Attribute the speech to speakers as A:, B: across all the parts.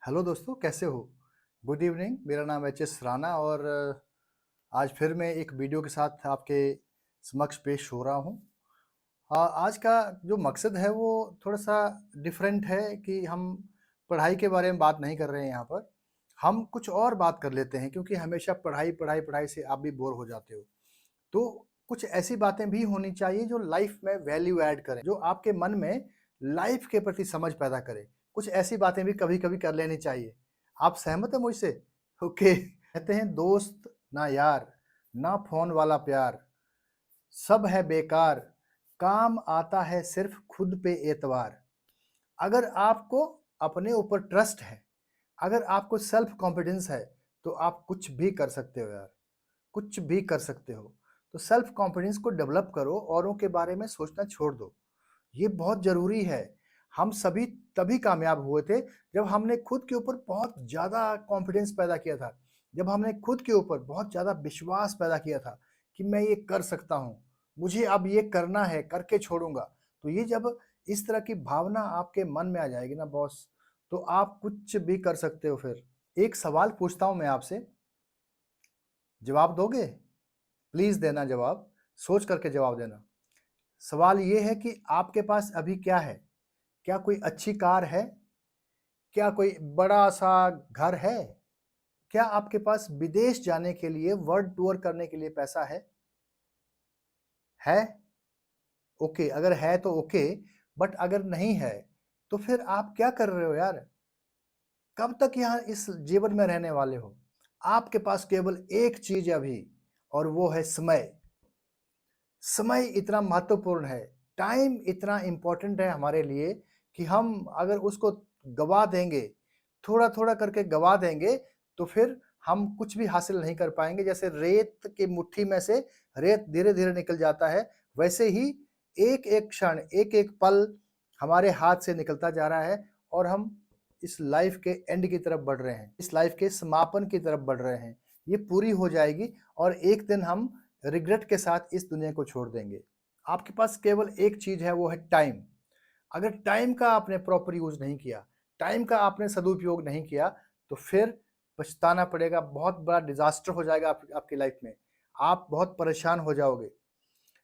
A: Hello दोस्तों, कैसे हो? Good evening. मेरा नाम एच.एस. राणा और आज फिर मैं एक वीडियो के साथ आपके समक्ष पेश हो रहा हूँ। आज का जो मकसद है वो थोड़ा-सा डिफरेंट है कि हम पढ़ाई के बारे में बात नहीं कर रहे हैं यहाँ पर। हम कुछ और बात कर लेते हैं क्योंकि हमेशा पढ़ाई, पढ़ाई, पढ़ाई से आप भी बोर हो जाते हो। तो कुछ ऐसी बातें भी होनी चाहिए जो लाइफ में वैल्यू ऐड करें, जो आपके मन में लाइफ के प्रति समझ पैदा करे। कुछ ऐसी बातें भी कभी-कभी कर लेनी चाहिए। आप सहमत हैं मुझसे? ओके। कहते हैं दोस्त ना यार, ना फ़ोन वाला प्यार, सब है बेकार, काम आता है सिर्फ़ खुद पे एतबार। अगर आपको अपने ऊपर ट्रस्ट है, अगर आपको सेल्फ कॉन्फिडेंस है, तो आप कुछ भी कर सकते हो यार। कुछ भी कर सकते हो। तो सेल्फ कॉन्फिडेंस को डेवलप करो, औरों के बारे में सोचना छोड़ दो। ये बहुत ज़रूरी है। हम सभी तभी कामयाब हुए थे जब हमने खुद के ऊपर बहुत ज़्यादा कॉन्फिडेंस पैदा किया था। जब हमने खुद के ऊपर बहुत ज़्यादा विश्वास पैदा किया था कि मैं ये कर सकता हूँ, मुझे अब ये करना है, करके छोड़ूँगा। तो ये जब इस तरह की भावना आपके मन में आ जाएगी ना बॉस, तो आप कुछ भी कर सकते हो फिर। एक सवाल पूछता हूँ मैं आपसे, जवाब दोगे? प्लीज़ देना जवाब, सोच करके जवाब देना। सवाल ये है कि आपके पास अभी क्या है? क्या कोई अच्छी कार है? क्या कोई बड़ा-सा घर है? क्या आपके पास विदेश जाने के लिए वर्ल्ड टूर करने के लिए पैसा है? है? ओके, अगर है तो ओके, बट अगर नहीं है, तो फिर आप क्या कर रहे हो यार? कब तक यहाँ इस जीवन में रहने वाले हो? आपके पास केवल एक चीज़ है अभी और वो है समय। समय इतना महत्वपूर्ण है, टाइम इतना इम्पोर्टेंट है हमारे लिए कि हम अगर उसको गँवा देंगे, थोड़ा-थोड़ा करके गँवा देंगे, तो फिर हम कुछ भी हासिल नहीं कर पाएँगे। जैसे रेत की मुट्ठी में से रेत धीरे-धीरे निकल जाता है, वैसे ही एक-एक क्षण, एक-एक पल हमारे हाथ से निकलता जा रहा है और हम इस लाइफ़ के एंड की तरफ बढ़ रहे हैं, इस लाइफ़ के समापन की तरफ बढ़ रहे हैं। ये पूरी हो जाएगी और एक दिन हम रिग्रेट के साथ इस दुनिया को छोड़ देंगे। आपके पास केवल एक चीज़ है, वो है टाइम। अगर टाइम का आपने प्रॉपर यूज़ नहीं किया, टाइम का आपने सदुपयोग नहीं किया, तो फिर पछताना पड़ेगा, बहुत बड़ा डिज़ास्टर हो जाएगा आपकी लाइफ़ में। आप बहुत परेशान हो जाओगे।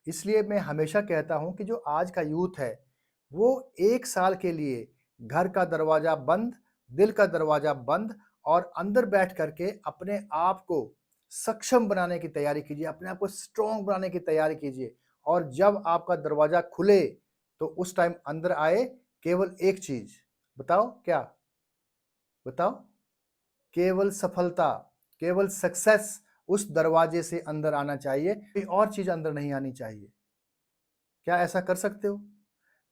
A: इसलिए मैं हमेशा कहता हूँ कि जो आज का यूथ है, वो 1 साल के लिए घर का दरवाज़ा बंद, दिल का दरवाज़ा बंद और अंदर बैठ कर के अपने आप को सक्षम बनाने की तैयारी कीजिए, अपने आप को स्ट्रॉन्ग बनाने की तैयारी कीजिए और जब आपका दरवाज़ा खुले, तो उस टाइम अंदर आए केवल एक चीज़, बताओ क्या? बताओ? केवल सफलता, केवल सक्सेस उस दरवाज़े से अंदर आना चाहिए, कोई और चीज़ अंदर नहीं आनी चाहिए। क्या ऐसा कर सकते हो?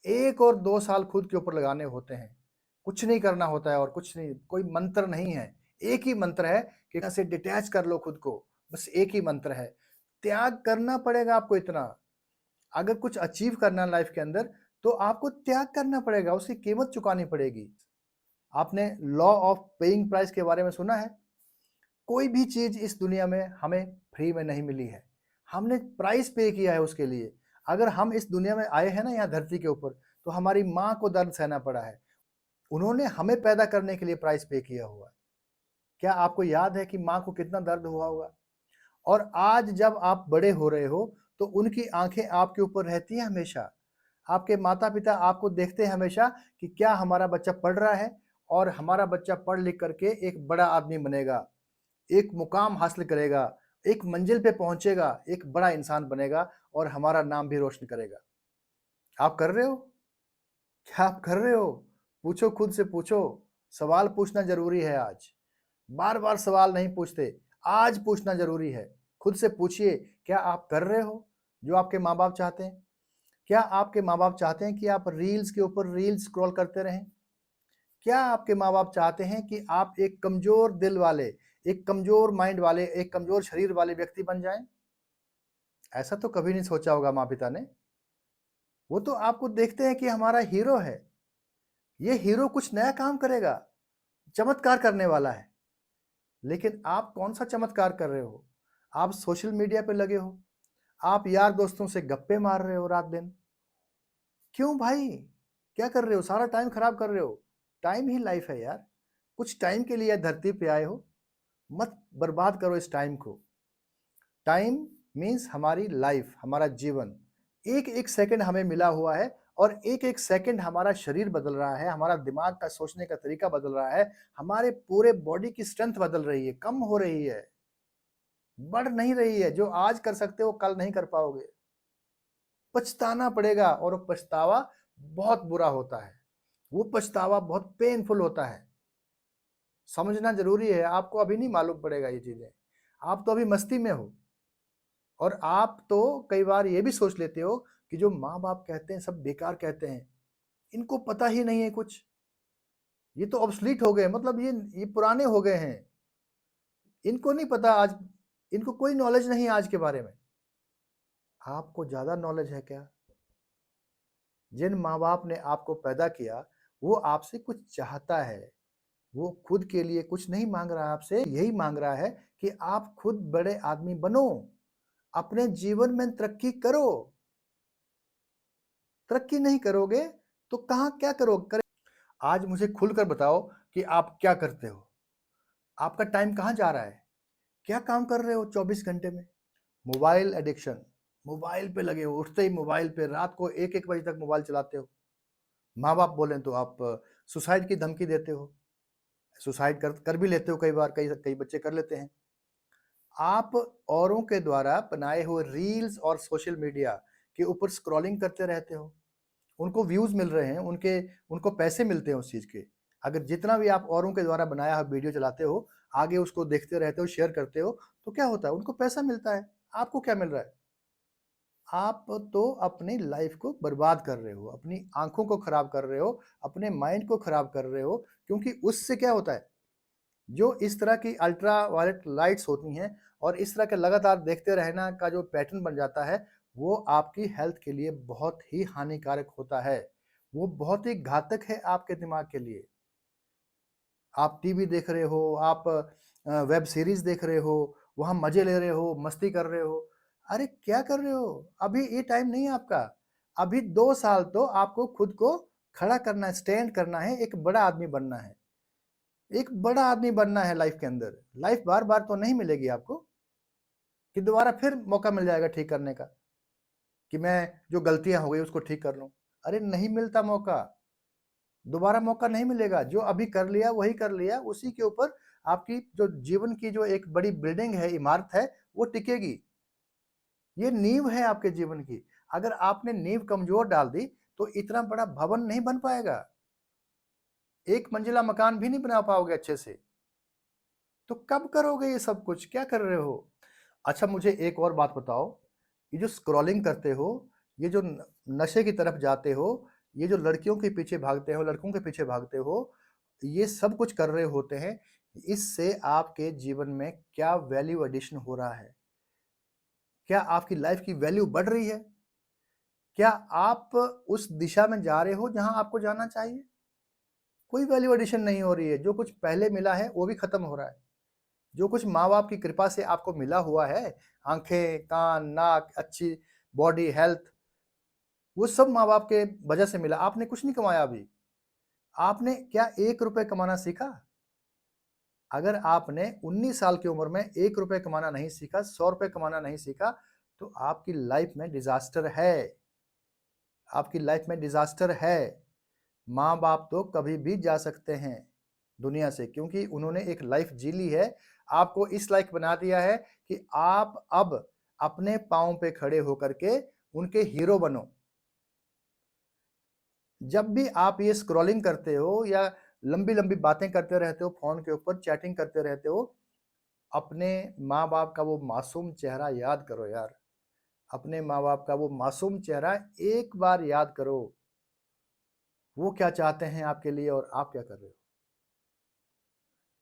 A: 1 और 2 साल खुद के ऊपर लगाने होते हैं। कुछ नहीं करना होता है और कुछ नहीं, कोई मंत्र नहीं है। एक ही मंत्र है कि यहाँ से डिटैच कर लो खुद को, बस एक ही मंत्र है। त्याग करना पड़ेगा आपको इतना। अगर कुछ अचीव करना है लाइफ के अंदर, तो आपको त्याग करना पड़ेगा, उसकी कीमत चुकानी पड़ेगी। आपने लॉ ऑफ पेइंग प्राइस के बारे में सुना है? कोई भी चीज़ इस दुनिया में हमें फ्री में नहीं मिली है। हमने प्राइस पे किया है उसके लिए। अगर हम इस दुनिया में आए हैं ना यहाँ धरती के ऊपर, तो हमारी माँ को दर्द सहना पड़ा है। उन्होंने हमें पैदा करने के लिए प्राइस पे किया हुआ है। क्या आपको याद है कि माँ को कितना दर्द हुआ होगा? और आज जब आप बड़े हो रहे हो, तो उनकी आँखें आपके ऊपर रहती हैं हमेशा। आपके माता-पिता आपको देखते हैं हमेशा कि क्या हमारा बच्चा पढ़ रहा है और हमारा बच्चा पढ़ लिख करके एक बड़ा आदमी बनेगा। एक मुकाम हासिल करेगा, एक मंजिल पे पहुँचेगा, एक बड़ा इंसान बनेगा और हमारा नाम भी रोशन करेगा। आप कर रहे हो? क्या आप कर रहे हो? पूछो, खुद से पूछो। सवाल पूछना ज़रूरी है आज। बार-बार सवाल नहीं पूछते, आज पूछना ज़रूरी है। खुद से पूछिए, क्या आप कर रहे हो, जो आपके माँ-बाप चाहते हैं? क्या आपके माँ-बाप चाहते हैं कि आप रील्स के ऊपर रील्स स्क्रॉल करते रहें? क्या आपके माँ-बाप चाहते हैं कि आप एक कमज़ोर दिल वाले, एक कमज़ोर माइंड वाले, एक कमज़ोर शरीर वाले व्यक्ति बन जाएँ? ऐसा तो कभी नहीं सोचा होगा माँ-पिता ने। वो तो आपको देखते हैं कि हमारा हीरो है। ये हीरो कुछ नया काम करेगा, चमत्कार करने वाला है। लेकिन आप कौन-सा चमत्कार कर रहे हो? आप सोशल मीडिया पे लगे हो। आप यार दोस्तों से गप्पे मार रहे हो रात-दिन। क्यों भाई? क्या कर रहे हो? सारा टाइम खराब कर रहे हो। टाइम ही लाइफ है यार। कुछ टाइम के लिए धरती पे आए हो, मत बर्बाद करो इस टाइम को। टाइम मीन्स हमारी लाइफ, हमारा जीवन। एक एक सेकंड हमें मिला हुआ है और एक एक सेकंड हमारा शरीर बदल रहा है, हमारा दिमाग का सोचने का तरीका बदल रहा है, हमारे पूरे बॉडी की स्ट्रेंथ बदल रही है, कम हो रही है, बढ़ नहीं रही है। जो आज कर सकते हो कल नहीं कर पाओगे, पछताना पड़ेगा और वो पछतावा बहुत बुरा होता है, वो पछतावा बहुत पेनफुल होता है। समझना जरूरी है, आपको अभी नहीं मालूम पड़ेगा ये चीजें, आप तो अभी मस्ती में हो। और आप तो कई बार ये भी सोच लेते हो कि जो माँ बाप कहते हैं सब बेकार कहते हैं, इनको पता ही नहीं है कुछ, ये तो ऑब्सलीट हो गए, मतलब ये पुराने हो गए हैं, इनको नहीं पता आज, इनको कोई नॉलेज नहीं आज के बारे में। आपको ज्यादा नॉलेज है क्या? जिन माँ बाप ने आपको पैदा किया वो आपसे कुछ चाहता है, वो खुद के लिए कुछ नहीं मांग रहा, आपसे यही मांग रहा है कि आप खुद बड़े आदमी बनो, अपने जीवन में तरक्की करो। तरक्की नहीं करोगे तो कहाँ क्या करोगे? आज मुझे खुलकर बताओ कि आप क्या करते हो, आपका टाइम कहाँ जा रहा है, क्या काम कर रहे हो 24 घंटे में? मोबाइल एडिक्शन, मोबाइल पे लगे हो, उठते ही मोबाइल पे, रात को 1-1 बजे तक मोबाइल चलाते हो। माँ बाप बोलें तो आप सुसाइड की धमकी देते हो, सुसाइड कर भी लेते हो, कई बार कई कई बच्चे कर लेते हैं। आप औरों के द्वारा बनाए हुए रील्स और सोशल मीडिया के ऊपर स्क्रॉलिंग करते रहते हो, उनको व्यूज मिल रहे हैं, उनको पैसे मिलते हैं उस चीज के। अगर जितना भी आप औरों के द्वारा बनाया हुआ वीडियो चलाते हो, आगे उसको देखते रहते हो, शेयर करते हो, तो क्या होता है? उनको पैसा मिलता है। आपको क्या मिल रहा है? आप तो अपनी लाइफ को बर्बाद कर रहे हो, अपनी आंखों को खराब कर रहे हो, अपने माइंड को खराब कर रहे हो। क्योंकि उससे क्या होता है, जो इस तरह की अल्ट्रा वायलेट लाइट्स होती हैं और इस तरह के लगातार देखते रहना का जो पैटर्न बन जाता है, वो आपकी हेल्थ के लिए बहुत ही हानिकारक होता है, वो बहुत ही घातक है आपके दिमाग के लिए। आप टीवी देख रहे हो, आप वेब सीरीज देख रहे हो, वहां मजे ले रहे हो, मस्ती कर रहे हो। अरे क्या कर रहे हो? अभी ये टाइम नहीं है आपका। अभी 2 साल तो आपको खुद को खड़ा करना है, स्टैंड करना है, एक बड़ा आदमी बनना है, एक बड़ा आदमी बनना है लाइफ के अंदर। लाइफ बार बार तो नहीं मिलेगी आपको कि दोबारा फिर मौका मिल जाएगा ठीक करने का, कि मैं जो गलतियां हो गई उसको ठीक कर लूं। अरे नहीं मिलता मौका, दोबारा मौका नहीं मिलेगा। जो अभी कर लिया वही कर लिया, उसी के ऊपर आपकी जो जीवन की जो एक बड़ी बिल्डिंग है, इमारत है, वो टिकेगी। ये नींव है आपके जीवन की। अगर आपने नींव कमजोर डाल दी तो इतना बड़ा भवन नहीं बन पाएगा, एक मंजिला मकान भी नहीं बना पाओगे अच्छे से। तो कब करोगे ये सब कुछ? क्या कर रहे हो? अच्छा मुझे एक और बात बताओ, ये जो स्क्रॉलिंग करते हो, ये जो नशे की तरफ जाते हो, ये जो लड़कियों के पीछे भागते हो, लड़कों के पीछे भागते हो, ये सब कुछ कर रहे होते हैं, इससे आपके जीवन में क्या वैल्यू एडिशन हो रहा है? क्या आपकी लाइफ की वैल्यू बढ़ रही है? क्या आप उस दिशा में जा रहे हो जहां आपको जाना चाहिए? कोई वैल्यू एडिशन नहीं हो रही है। जो कुछ पहले मिला है वो भी खत्म हो रहा है। जो कुछ माँ-बाप की कृपा से आपको मिला हुआ है, आँखें, कान, नाक, अच्छी बॉडी, हेल्थ, वो सब माँ-बाप के वजह से मिला। आपने कुछ नहीं कमाया अभी। आपने क्या ₹1 कमाना सीखा? अगर आपने 19 साल की उम्र में ₹1 कमाना नहीं सीखा, ₹100 कमाना नहीं सीखा, तो आपकी लाइफ में डिज़ास्टर है। आपकी लाइफ में डिज़ास्टर है। माँ-बाप तो कभी भी जा सकते हैं दुनिया से, क्योंकि उन्होंने एक लाइफ जी ली है, आपको इस लायक बना दिया है कि आप अब अपने पाँव पे खड़े होकर के उनके हीरो बनो। जब भी आप ये स्क्रॉलिंग करते हो या लंबी-लंबी बातें करते रहते हो, फ़ोन के ऊपर चैटिंग करते रहते हो, अपने माँ-बाप का वो मासूम चेहरा याद करो यार। अपने माँ-बाप का वो मासूम चेहरा एक बार याद करो। वो क्या चाहते हैं आपके लिए और आप क्या कर रहे हो?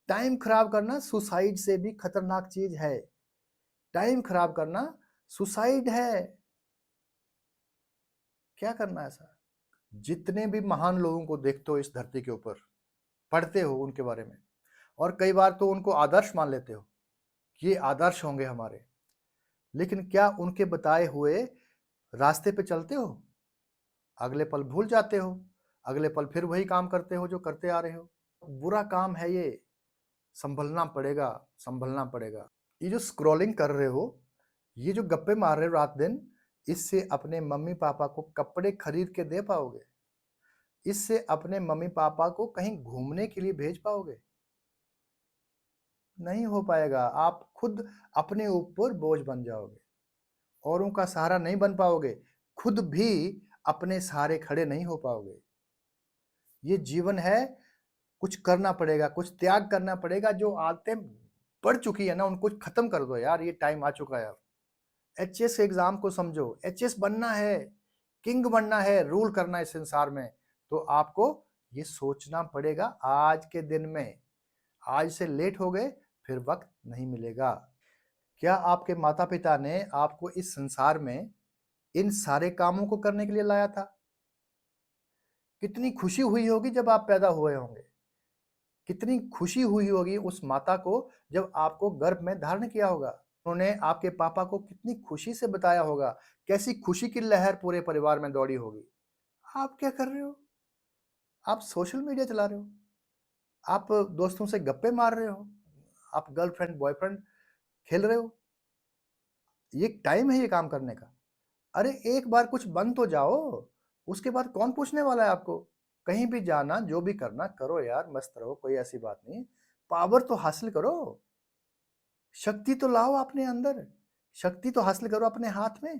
A: टाइम खराब करना सुसाइड से भी खतरनाक चीज है। टाइम खराब करना सुसाइड है। क्या करना है ऐसा? जितने भी महान लोगों को देखते हो इस धरती के ऊपर, पढ़ते हो उनके बारे में, और कई बार तो उनको आदर्श मान लेते हो कि ये आदर्श होंगे हमारे, लेकिन क्या उनके बताए हुए रास्ते पे चलते हो? अगले पल भूल जाते हो, अगले पल फिर वही काम करते हो जो करते आ रहे हो। बुरा काम है ये, संभलना पड़ेगा, संभलना पड़ेगा। ये जो स्क्रॉलिंग कर रहे हो, ये जो गप्पे मार रहे हो रात दिन, इससे अपने मम्मी-पापा को कपड़े खरीद के दे पाओगे? इससे अपने मम्मी-पापा को कहीं घूमने के लिए भेज पाओगे? नहीं हो पाएगा। आप खुद अपने ऊपर बोझ बन जाओगे। औरों का सहारा नहीं बन पाओगे। खुद भी अपने सहारे खड़े नहीं हो पाओगे। ये जीवन है, कुछ करना पड़ेगा, कुछ त्याग करना पड़ेगा। जो आदतें पड़ चुकी है ना, उनको खत्म कर दो यार, ये टाइम आ चुका है अब। एचएस एग्जाम को समझो, एचएस बनना है, किंग बनना है, रूल करना है संसार में, तो आपको ये सोचना पड़ेगा आज के दिन में। आज से लेट हो गए, फिर वक्त नहीं मिलेगा। क्या आपके माता-पिता ने आपको इस संसार में इन सारे कामों को करने के लिए लाया था? कितनी खुशी हुई होगी जब आप पैदा हुए होंगे। कितनी खुशी हुई होगी उस माता को जब आपको गर्भ में धारण किया होगा। उन्होंने आपके पापा को कितनी खुशी से बताया होगा, कैसी खुशी की लहर पूरे परिवार में दौड़ी होगी। आप क्या कर रहे हो? आप सोशल मीडिया चला रहे हो, आप दोस्तों से गप्पे मार रहे हो, आप गर्लफ्रेंड बॉयफ्रेंड खेल रहे हो। ये टाइम है ये काम करने का। अरे एक बार कुछ बन तो जाओ, उसके बाद कौन पूछने वाला है आपको? कहीं भी जाना, जो भी करना करो यार, मस्त रहो, कोई ऐसी बात नहीं। पावर तो हासिल करो, शक्ति तो लाओ अपने अंदर, शक्ति तो हासिल करो अपने हाथ में।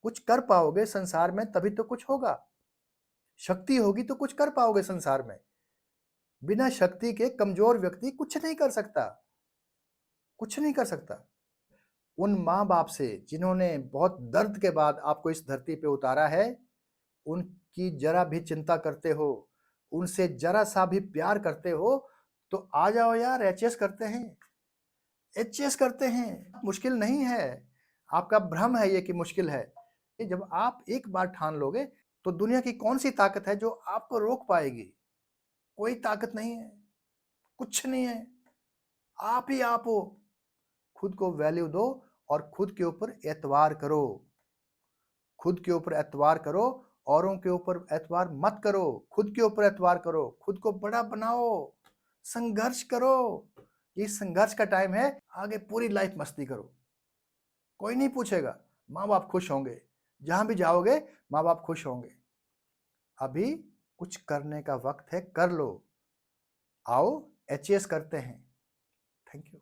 A: कुछ कर पाओगे संसार में तभी तो कुछ होगा। शक्ति होगी तो कुछ कर पाओगे संसार में। बिना शक्ति के कमजोर व्यक्ति कुछ नहीं कर सकता, कुछ नहीं कर सकता। उन माँ-बाप से जिन्होंने बहुत दर्द के बाद आपको इस धरती पे उतारा है, उनकी ज़रा भी चिंता करते हो, उनसे ज़रा-सा भी प्यार करते हो, तो आ जाओ यार, एचएस करते हैं। एचएस करते हैं, मुश्किल नहीं है। आपका भ्रम है ये कि मुश्किल है। ये जब आप एक बार ठान लोगे, तो दुनिया की कौन-सी ताकत है जो आपको रोक पाएगी? कोई ताकत नहीं है, कुछ नहीं है। आप ही आप हो। खुद को वैल्यू दो और खुद के ऊपर एतबार करो। खुद के ऊपर एतबार करो, औरों के ऊपर एतबार मत करो। खुद के ऊपर एतबार करो, खुद को बड़ा बनाओ, संघर्ष करो। ये संघर्ष का टाइम है, आगे पूरी लाइफ मस्ती करो। कोई नहीं पूछेगा, माँ-बाप खुश होंगे। जहाँ भी जाओगे, माँ-बाप खुश होंगे। अभी कुछ करने का वक्त है, कर लो। आओ एचएस करते हैं। Thank you.